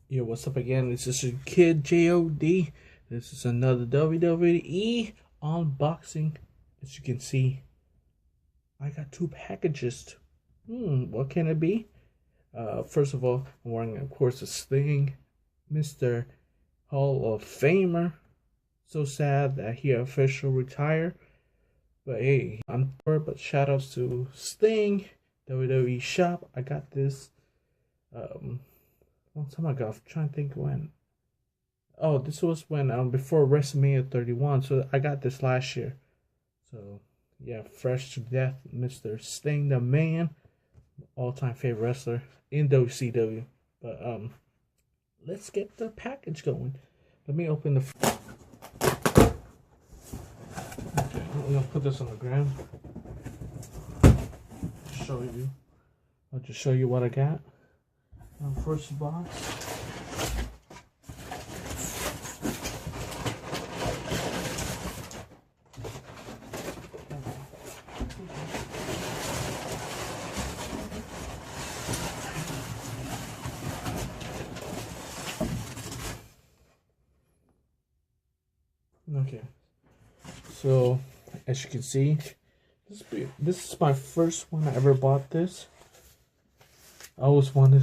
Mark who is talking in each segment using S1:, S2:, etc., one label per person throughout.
S1: Yo, what's up again? This is your kid j.o.d. This is another WWE unboxing. As you can see, I got two packages. What can it be? First of all, I'm wearing, of course, a Sting, Mr. Hall of Famer. So sad that he officially retired. But hey, I'm poor, but shout outs to Sting, Wwe Shop. I got this long time ago. I'm trying to think when. Oh, this was when before WrestleMania 31. So I got this last year. So yeah, fresh to death, Mr. Sting, the man, all-time favorite wrestler in WCW. But let's get the package going. Let me open the. Okay, I'm gonna put this on the ground. Show you. I'll just show you what I got. First box. Okay, so as you can see, this is my first one I ever bought. This I always want to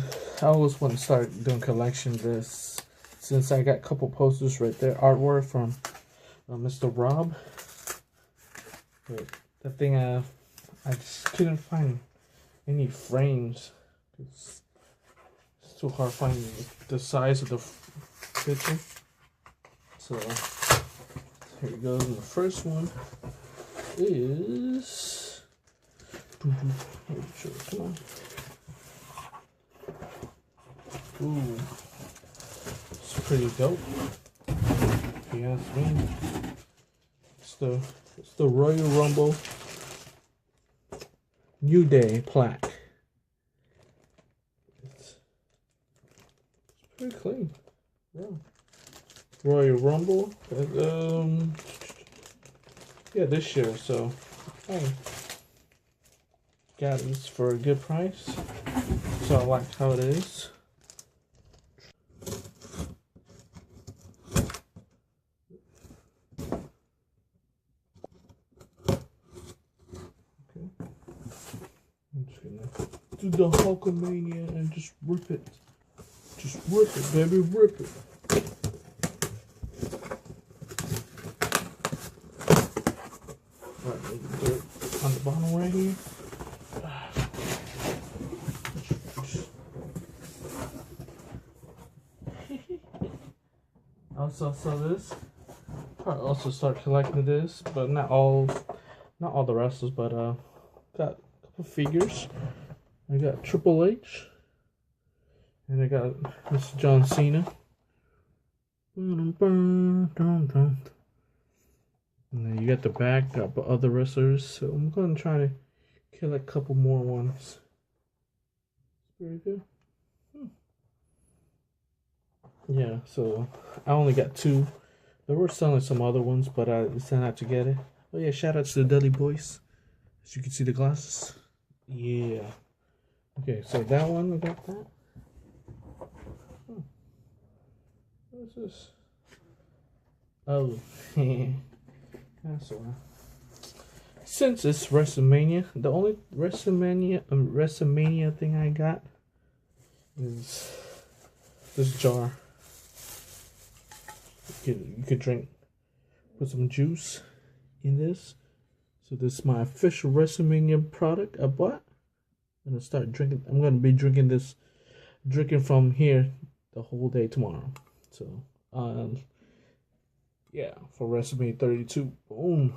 S1: start doing collection this, since I got a couple posters right there, artwork from Mr. Rob. But the thing I just couldn't find any frames. It's too hard finding the size of the picture. So here we go. The first one is, come on. Ooh, it's pretty dope, if you ask me. It's the Royal Rumble New Day plaque. It's pretty clean. Yeah. Royal Rumble, yeah, this year. So, hey, got this for a good price. So I like how it is. I'm just gonna do the Hulkamania and just rip it. Just rip it, baby, rip it. Right, dirt on the bottom right here. Also saw this. Probably also start collecting this, but not all the wrestlers, but got a couple figures. I got Triple H, and I got Mr. John Cena. And then you got the back, got other wrestlers. So I'm gonna try to kill a couple more ones. Very good. Yeah, so I only got two. There were selling some other ones, but I decided not to get it. Oh yeah, shout out to the Dudley Boys. As you can see the glasses. Yeah. Okay, so that one, we got that. What is this? Oh, that's one. Since it's WrestleMania, the only WrestleMania thing I got is this jar. You could drink, put some juice in this. So this is my official WrestleMania product I bought. I'm gonna start drinking. I'm gonna be drinking from here the whole day tomorrow. So yeah, for WrestleMania 32, boom,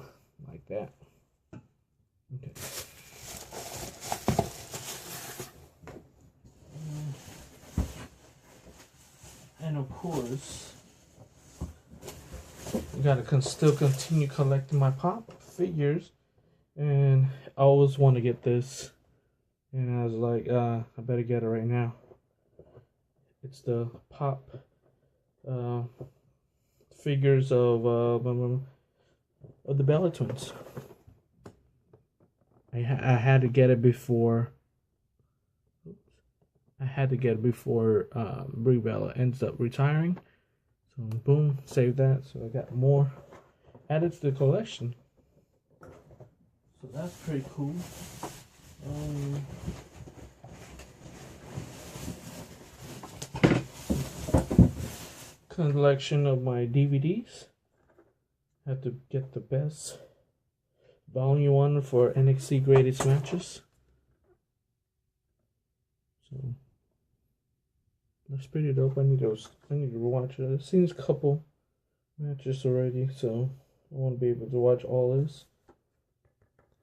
S1: like that. Okay. And of course, I gotta still continue collecting my pop figures, and I always want to get this, and I was like, I better get it right now. It's the pop figures of the Bella Twins. I had to get it before. I had to get it before Brie Bella ends up retiring. So boom, save that. So I got more added to the collection. So that's pretty cool. Collection of my DVDs. Had to get the best volume 1 for NXT Greatest Matches. So that's pretty dope. I need to watch it. I've seen a couple matches already, so I want to be able to watch all this.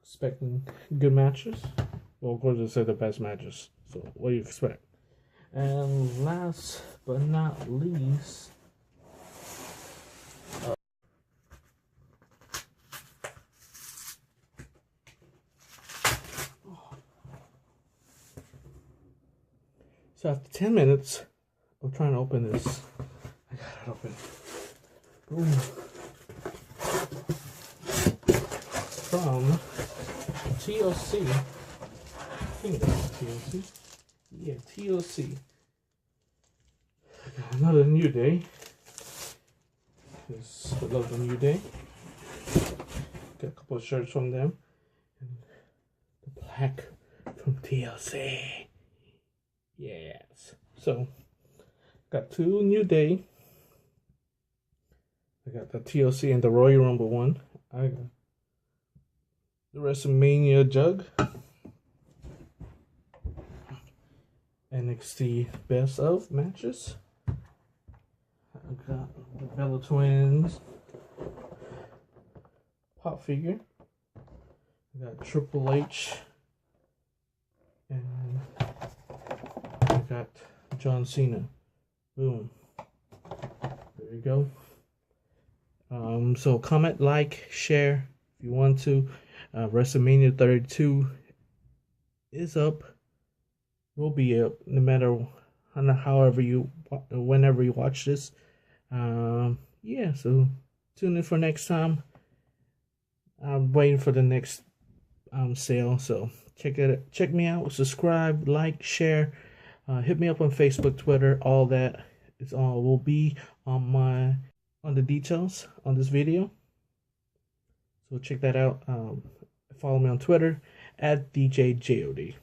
S1: Expecting good matches. Well, of course, I said the best matches. So what do you expect? And last but not least, so after 10 minutes of trying to open this, I got it open. Boom. From TLC. I think that's TLC. Yeah, TLC. Another New Day. Because I love the New Day. Got a couple of shirts from them. And the black from TLC. Yes. So, got 2 New Day. I got the TLC and the Royal Rumble one. I got the WrestleMania jug. NXT Best of matches. I got the Bella Twins pop figure. I got Triple H. And I got John Cena. Boom. There you go. So comment, like, share if you want to. WrestleMania 32 is up. Will be up no matter whenever you watch this. Yeah, so tune in for next time. I'm waiting for the next sale, so check me out, subscribe, like, share, hit me up on Facebook, Twitter, all that. It's all will be on the details on this video. So check that out. Follow me on Twitter at DJ j.o.d.